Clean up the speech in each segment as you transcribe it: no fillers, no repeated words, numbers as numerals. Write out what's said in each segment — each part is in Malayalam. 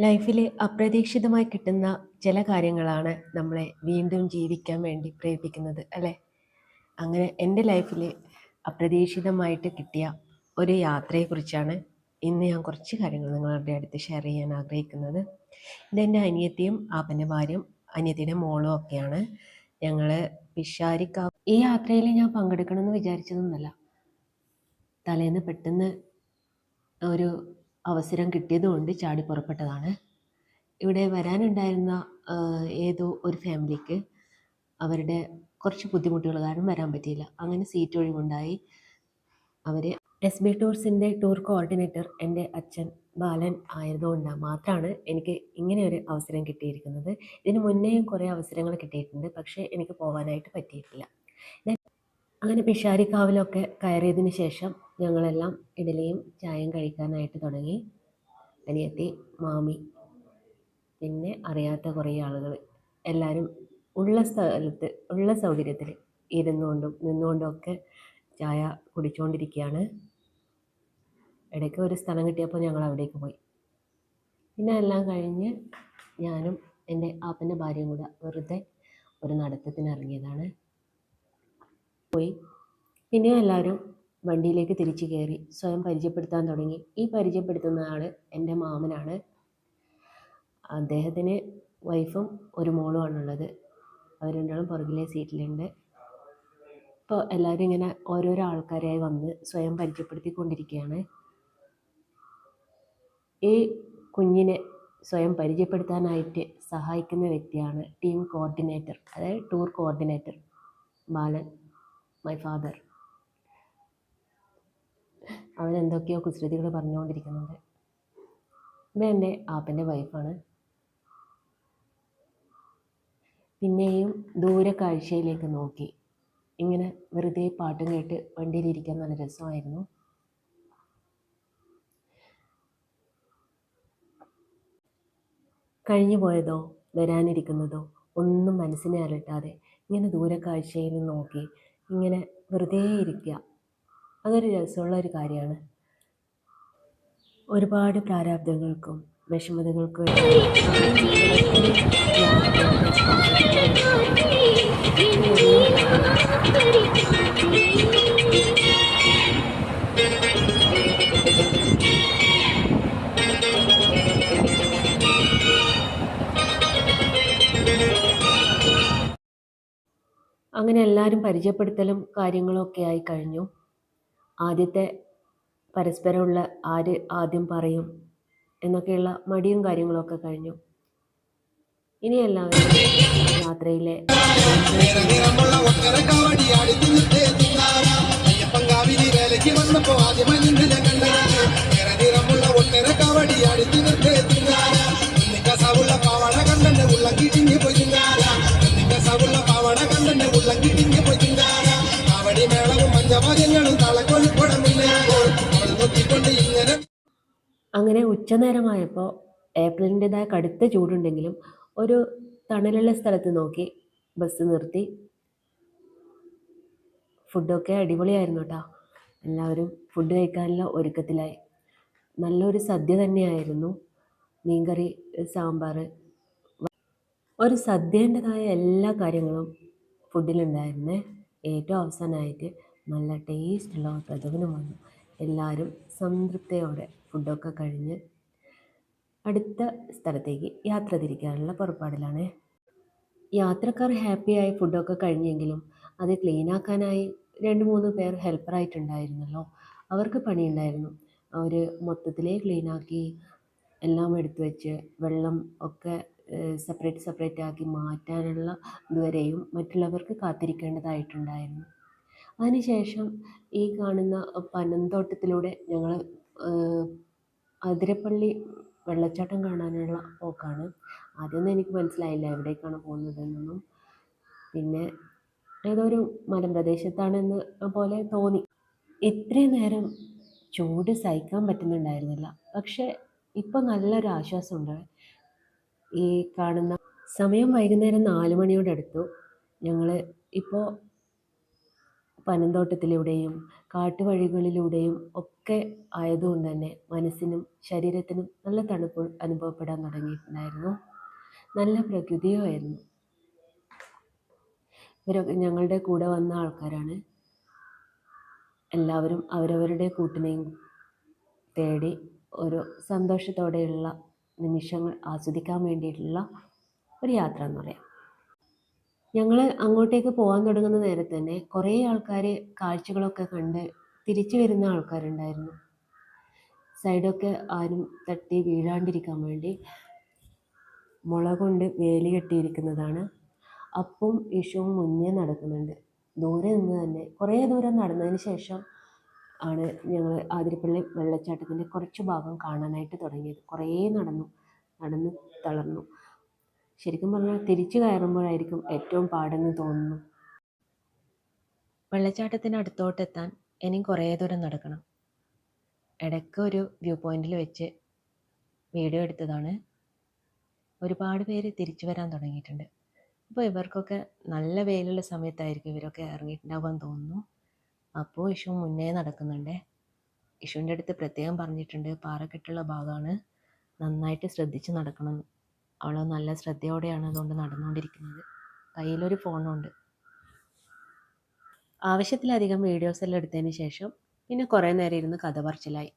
ലൈഫിൽ അപ്രതീക്ഷിതമായി കിട്ടുന്ന ചില കാര്യങ്ങളാണ് നമ്മളെ വീണ്ടും ജീവിക്കാൻ വേണ്ടി പ്രേരിപ്പിക്കുന്നത് അല്ലേ? അങ്ങനെ എൻ്റെ ലൈഫിൽ അപ്രതീക്ഷിതമായിട്ട് കിട്ടിയ ഒരു യാത്രയെക്കുറിച്ചാണ് ഇന്ന് ഞാൻ കുറച്ച് കാര്യങ്ങൾ നിങ്ങളുടെ അടുത്ത് ഷെയർ ചെയ്യാൻ ആഗ്രഹിക്കുന്നത്. ഇതെൻ്റെ അനിയത്തിയും ആപ്പൻ്റെ ഭാര്യയും അനിയത്തിയുടെ മോളും ഒക്കെയാണ്. ഞങ്ങൾ പിഷാരിക്കാവ് ഈ യാത്രയിൽ ഞാൻ പങ്കെടുക്കണമെന്ന് വിചാരിച്ചതൊന്നുമല്ല. തലേന്ന് പെട്ടെന്ന് ഒരു അവസരം കിട്ടിയതുകൊണ്ട് ചാടി പുറപ്പെട്ടതാണ്. ഇവിടെ വരാനുണ്ടായിരുന്ന ഏതോ ഒരു ഫാമിലിക്ക് അവരുടെ കുറച്ച് ബുദ്ധിമുട്ടുകൾ കാരണം വരാൻ പറ്റിയില്ല. അങ്ങനെ സീറ്റ് ഒഴിവുണ്ടായി. അവർ എസ് ബി ടൂർസിൻ്റെ ടൂർ കോർഡിനേറ്റർ എൻ്റെ അച്ഛൻ ബാലൻ ആയതുകൊണ്ട് മാത്രമാണ് എനിക്ക് ഇങ്ങനെ ഒരു അവസരം കിട്ടിയിരിക്കുന്നത്. ഇതിന് മുന്നേയും കുറേ അവസരങ്ങൾ കിട്ടിയിട്ടുണ്ട്, പക്ഷേ എനിക്ക് പോകാനായിട്ട് പറ്റിയിട്ടില്ല. അങ്ങനെ പിഷാരിക്കാവിലൊക്കെ കയറിയതിന് ശേഷം ഞങ്ങളെല്ലാം ഇഡലിയും ചായയും കഴിക്കാനായിട്ട് തുടങ്ങി. അനിയത്തി, മാമി, പിന്നെ അറിയാത്ത കുറേ ആളുകൾ, എല്ലാവരും ഉള്ള സ്ഥലത്ത് ഉള്ള സൗകര്യത്തിൽ ഇരുന്നുകൊണ്ടും നിന്നുകൊണ്ടും ഒക്കെ ചായ കുടിച്ചുകൊണ്ടിരിക്കുകയാണ്. ഇടയ്ക്ക് ഒരു സ്ഥലം കിട്ടിയപ്പോൾ ഞങ്ങൾ അവിടേക്ക് പോയി. പിന്നെ എല്ലാം കഴിഞ്ഞ് ഞാനും എൻ്റെ ആപ്പൻ്റെ ഭാര്യയും കൂടെ വെറുതെ ഒരു നടത്തത്തിന് ഇറങ്ങിയതാണ്. പോയി പിന്നെയും എല്ലാവരും വണ്ടിയിലേക്ക് തിരിച്ചു കയറി സ്വയം പരിചയപ്പെടുത്താൻ തുടങ്ങി. ഈ പരിചയപ്പെടുത്തുന്ന ആൾ എൻ്റെ മാമനാണ്. അദ്ദേഹത്തിന് വൈഫും ഒരു മോളുമാണുള്ളത്. അവർ രണ്ടാളും പുറകിലെ സീറ്റിലുണ്ട്. ഇപ്പോൾ എല്ലാവരും ഇങ്ങനെ ഓരോരോ ആൾക്കാരായി വന്ന് സ്വയം പരിചയപ്പെടുത്തിക്കൊണ്ടിരിക്കുകയാണ്. ഈ കുഞ്ഞിനെ സ്വയം പരിചയപ്പെടുത്താനായിട്ട് സഹായിക്കുന്ന വ്യക്തിയാണ് ടീം കോർഡിനേറ്റർ, അതായത് tour coordinator Balan, my father. അവൻ എന്തൊക്കെയോ കുസൃതികൾ പറഞ്ഞുകൊണ്ടിരിക്കുന്നുണ്ട്. ഇത് എൻ്റെ ആപ്പൻ്റെ വൈഫാണ്. പിന്നെയും ദൂരെ കാഴ്ചയിലേക്ക് നോക്കി ഇങ്ങനെ വെറുതെ പാട്ടും കേട്ട് വണ്ടിയിലിരിക്കാൻ നല്ല രസമായിരുന്നു. കഴിഞ്ഞു പോയതോ വരാനിരിക്കുന്നതോ ഒന്നും മനസ്സിനെ അലട്ടാതെ ഇങ്ങനെ ദൂരെ കാഴ്ചയിൽ നോക്കി ഇങ്ങനെ വെറുതെ ഇരിക്കുക, അതൊരു രസമുള്ള ഒരു കാര്യമാണ്. ഒരുപാട് പ്രാരാബ്ദങ്ങൾക്കും വിഷമതകൾക്കും അങ്ങനെ എല്ലാവരും പരിചയപ്പെടുത്തലും കാര്യങ്ങളും ഒക്കെ ആയി കഴിഞ്ഞു. ആദ്യത്തെ പരസ്പരമുള്ള ആര് ആദ്യം പറയും എന്നൊക്കെയുള്ള മടിയും കാര്യങ്ങളൊക്കെ കഴിഞ്ഞു. ഇനി എല്ലാവരും യാത്രയിലെ അങ്ങനെ ഉച്ചനേരമായപ്പോൾ ഏപ്രിലിൻ്റെതായ കടുത്ത ചൂടുണ്ടെങ്കിലും ഒരു തണലുള്ള സ്ഥലത്ത് നോക്കി ബസ് നിർത്തി. ഫുഡൊക്കെ അടിപൊളിയായിരുന്നു കേട്ടോ. എല്ലാവരും ഫുഡ് കഴിക്കാനുള്ള ഒരുക്കത്തിലായി. നല്ലൊരു സദ്യ തന്നെയായിരുന്നു. മീൻകറി, സാമ്പാർ, ഒരു സദ്യേൻ്റെതായ എല്ലാ കാര്യങ്ങളും ഫുഡിലുണ്ടായിരുന്നേ. ഏറ്റവും അവസാനമായിട്ട് നല്ല ടേസ്റ്റുള്ള പ്രഥമനും വന്നു. എല്ലാവരും സംതൃപ്തിയോടെ ഫുഡൊക്കെ കഴിഞ്ഞ് അടുത്ത സ്ഥലത്തേക്ക് യാത്ര തിരിക്കാനുള്ള പുറപ്പാടിലാണ്. യാത്രക്കാർ ഹാപ്പിയായി ഫുഡൊക്കെ കഴിഞ്ഞെങ്കിലും അത് ക്ലീനാക്കാനായി 2-3 പേർ ഹെൽപ്പറായിട്ടുണ്ടായിരുന്നല്ലോ. അവർക്ക് പണിയുണ്ടായിരുന്നു. അവർ മൊത്തത്തിലേ ക്ലീനാക്കി എല്ലാം എടുത്തു വെച്ച് വെള്ളം ഒക്കെ സെപ്പറേറ്റ് ആക്കി മാറ്റാനുള്ള ഇതുവരെയും മറ്റുള്ളവർക്ക് കാത്തിരിക്കേണ്ടതായിട്ടുണ്ടായിരുന്നു. അതിനുശേഷം ഈ കാണുന്ന പനന്തോട്ടത്തിലൂടെ ഞങ്ങൾ അതിരപ്പള്ളി വെള്ളച്ചാട്ടം കാണാനുള്ള പോക്കാണ്. ആദ്യമൊന്നും എനിക്ക് മനസ്സിലായില്ല എവിടേക്കാണ് പോകുന്നതെന്നൊന്നും. പിന്നെ ഏതൊരു മലമ്പ്രദേശത്താണെന്ന് പോലെ തോന്നി. ഇത്രയും നേരം ചൂട് സഹിക്കാൻ പറ്റുന്നുണ്ടായിരുന്നില്ല. പക്ഷേ ഇപ്പോൾ നല്ലൊരു ആശ്വാസമുണ്ട്. ഈ കാണുന്ന സമയം വൈകുന്നേരം 4 മണിയോടടുത്തു. ഞങ്ങൾ ഇപ്പോൾ പനന്തോട്ടത്തിലൂടെയും കാട്ടുവഴികളിലൂടെയും ഒക്കെ ആയതുകൊണ്ട് തന്നെ മനസ്സിനും ശരീരത്തിനും നല്ല തണുപ്പ് അനുഭവപ്പെടാൻ തുടങ്ങിയിട്ടുണ്ടായിരുന്നു. നല്ല പ്രകൃതിയുമായിരുന്നു. ഇവരൊക്കെ ഞങ്ങളുടെ കൂടെ വന്ന ആൾക്കാരാണ്. എല്ലാവരും അവരവരുടെ കൂട്ടിനെയും തേടി ഒരു സന്തോഷത്തോടെയുള്ള നിമിഷങ്ങൾ ആസ്വദിക്കാൻ വേണ്ടിയിട്ടുള്ള ഒരു യാത്ര എന്ന് പറയാം. ഞങ്ങൾ അങ്ങോട്ടേക്ക് പോകാൻ തുടങ്ങുന്ന നേരത്ത് തന്നെ കുറേ ആൾക്കാർ കാഴ്ചകളൊക്കെ കണ്ട് തിരിച്ചു വരുന്ന ആൾക്കാരുണ്ടായിരുന്നു. സൈഡൊക്കെ ആരും തട്ടി വീഴാണ്ടിരിക്കാൻ വേണ്ടി മുള കൊണ്ട് വേലി കെട്ടിയിരിക്കുന്നതാണ്. അപ്പും ഇഷുവും മുന്നേ നടക്കുന്നുണ്ട്. ദൂരെ നിന്ന് തന്നെ കുറേ ദൂരം നടന്നതിന് ശേഷം ആണ് ഞങ്ങൾ ആതിരപ്പള്ളി വെള്ളച്ചാട്ടത്തിൻ്റെ കുറച്ച് ഭാഗം കാണാനായിട്ട് തുടങ്ങിയത്. കുറേ നടന്ന് തളർന്നു. ശരിക്കും പറഞ്ഞാൽ തിരിച്ചു കയറുമ്പോഴായിരിക്കും ഏറ്റവും പാടെന്ന് തോന്നുന്നു. വെള്ളച്ചാട്ടത്തിന് അടുത്തോട്ടെത്താൻ ഇനിയും കുറേ ദൂരം നടക്കണം. ഇടയ്ക്ക് ഒരു വ്യൂ പോയിന്റിൽ വെച്ച് വീഡിയോ എടുത്തതാണ്. ഒരുപാട് പേര് തിരിച്ചു വരാൻ തുടങ്ങിയിട്ടുണ്ട്. അപ്പോൾ ഇവർക്കൊക്കെ നല്ല വെയിലുള്ള സമയത്തായിരിക്കും ഇവരൊക്കെ ഇറങ്ങിയിട്ടുണ്ടാവാൻ തോന്നുന്നു. അപ്പോൾ ഇഷു മുന്നേ നടക്കുന്നുണ്ട്. ഇഷുവിൻ്റെ അടുത്ത് പ്രത്യേകം പറഞ്ഞിട്ടുണ്ട്, പാറക്കെട്ടുള്ള ഭാഗമാണ്, നന്നായിട്ട് ശ്രദ്ധിച്ച് നടക്കണം. അവൾ നല്ല ശ്രദ്ധയോടെയാണ് അതുകൊണ്ട് നടന്നുകൊണ്ടിരിക്കുന്നത്. കയ്യിലൊരു ഫോണുണ്ട്. ആവശ്യത്തിലധികം വീഡിയോസ് എല്ലാം എടുത്തതിന് ശേഷം പിന്നെ കുറേ നേരം ഇരുന്ന് കഥ പറച്ചിലായി.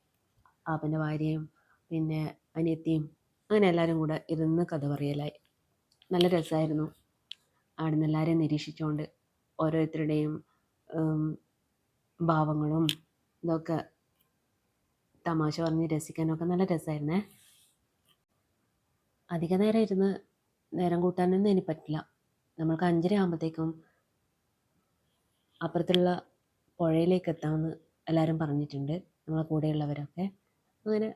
ആപ്പൻ്റെ ഭാര്യയും പിന്നെ അനിയത്തിയും അങ്ങനെ എല്ലാവരും കൂടെ ഇരുന്ന് കഥ പറയലായി. നല്ല രസമായിരുന്നു. അവിടെ നിന്ന് എല്ലാവരെയും നിരീക്ഷിച്ചുകൊണ്ട് ഓരോരുത്തരുടെയും ഭാവങ്ങളും ഇതൊക്കെ തമാശ പറഞ്ഞ് രസിക്കാനൊക്കെ നല്ല രസമായിരുന്നേ. അധിക നേരം ഇരുന്ന് നേരം കൂട്ടാനൊന്നും ഇനി പറ്റില്ല. നമ്മൾക്ക് 5:30 ആകുമ്പോഴത്തേക്കും അപ്പുറത്തുള്ള പുഴയിലേക്ക് എത്താമെന്ന് എല്ലാവരും പറഞ്ഞിട്ടുണ്ട്, നമ്മളെ കൂടെയുള്ളവരൊക്കെ. അങ്ങനെ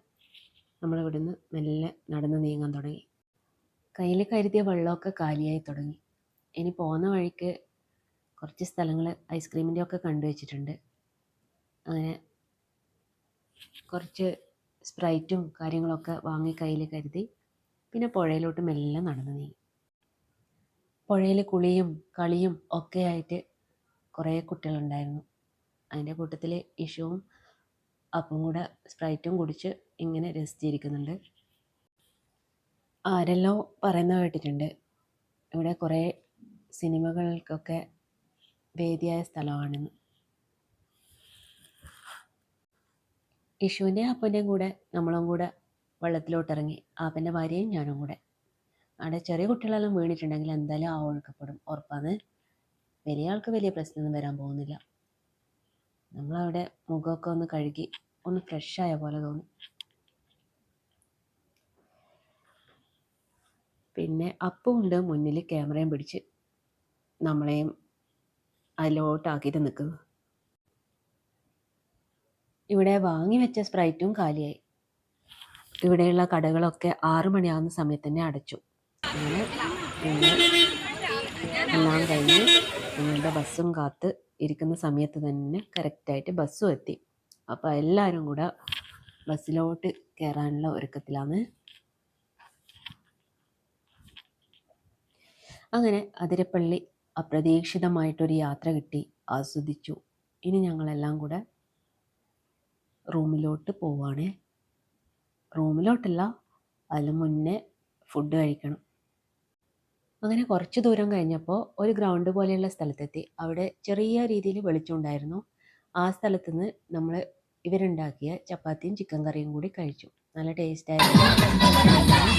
നമ്മളിവിടുന്ന് മെല്ലെ നടന്ന് നീങ്ങാൻ തുടങ്ങി. കയ്യിൽ കരുതിയ വെള്ളമൊക്കെ കാലിയായി തുടങ്ങി. ഇനി പോകുന്ന വഴിക്ക് കുറച്ച് സ്ഥലങ്ങൾ ഐസ്ക്രീമിൻ്റെ ഒക്കെ കണ്ടുവച്ചിട്ടുണ്ട്. അങ്ങനെ കുറച്ച് സ്പ്രൈറ്റും കാര്യങ്ങളൊക്കെ വാങ്ങി കയ്യിൽ കരുതി പിന്നെ പുഴയിലോട്ട് മെല്ലെ നടന്നു നീങ്ങി. പുഴയിൽ കുളിയും കളിയും ഒക്കെ ആയിട്ട് കുറേ കുട്ടികളുണ്ടായിരുന്നു. അതിൻ്റെ കൂട്ടത്തിൽ ഇഷുവും അപ്പം കൂടെ സ്പ്രൈറ്റും കുടിച്ച് ഇങ്ങനെ രസിച്ചിരിക്കുന്നുണ്ട്. ആരെല്ലോ പറയുന്ന കേട്ടിട്ടുണ്ട്, ഇവിടെ കുറേ സിനിമകൾക്കൊക്കെ വേദിയായ സ്ഥലമാണെന്ന്. ഇഷുവിൻ്റെ അപ്പൻ്റെയും കൂടെ നമ്മളും കൂടെ വെള്ളത്തിലോട്ടിറങ്ങി, ആപ്പൻ്റെ ഭാര്യയും ഞാനും കൂടെ. അവിടെ ചെറിയ കുട്ടികളെല്ലാം വീണിട്ടുണ്ടെങ്കിൽ എന്തായാലും ആ ഒഴുക്കപ്പെടും, ഉറപ്പാണ്. വലിയ ആൾക്ക് വലിയ പ്രശ്നമൊന്നും വരാൻ പോകുന്നില്ല. നമ്മളവിടെ മുഖമൊക്കെ ഒന്ന് കഴുകി ഒന്ന് ഫ്രഷായ പോലെ തോന്നി. പിന്നെ അപ്പുണ്ട് മുന്നിൽ ക്യാമറയും പിടിച്ച് നമ്മളെയും അതിലോട്ടാക്കിയിട്ട് നിൽക്കുന്നു. ഇവിടെ വാങ്ങി വെച്ച സ്പ്രൈറ്റും കാലിയായി. ഇവിടെയുള്ള കടകളൊക്കെ 6 മണിയാകുന്ന സമയത്ത് തന്നെ അടച്ചു. അങ്ങനെ എല്ലാം കഴിഞ്ഞ് ഞങ്ങളുടെ ബസ്സും കാത്ത് ഇരിക്കുന്ന സമയത്ത് തന്നെ കറക്റ്റായിട്ട് ബസ്സും എത്തി. അപ്പോൾ എല്ലാവരും കൂടെ ബസ്സിലോട്ട് കയറാനുള്ള ഒരുക്കത്തിലാണ്. അങ്ങനെ അതിരപ്പള്ളി അപ്രതീക്ഷിതമായിട്ടൊരു യാത്ര കിട്ടി, ആസ്വദിച്ചു. ഇനി ഞങ്ങളെല്ലാം കൂടെ റൂമിലോട്ട് പോവുകയാണേ. റൂമിലോട്ടല്ല, അതിന് മുന്നേ ഫുഡ് കഴിക്കണം. അങ്ങനെ കുറച്ച് ദൂരം കഴിഞ്ഞപ്പോൾ ഒരു ഗ്രൗണ്ട് പോലെയുള്ള സ്ഥലത്തെത്തി. അവിടെ ചെറിയ രീതിയിൽ വെളിച്ചമുണ്ടായിരുന്നു. ആ സ്ഥലത്ത് നിന്ന് നമ്മൾ ഇവരുണ്ടാക്കിയ ചപ്പാത്തിയും ചിക്കൻ കറിയും കൂടി കഴിച്ചു. നല്ല ടേസ്റ്റായിരുന്നു.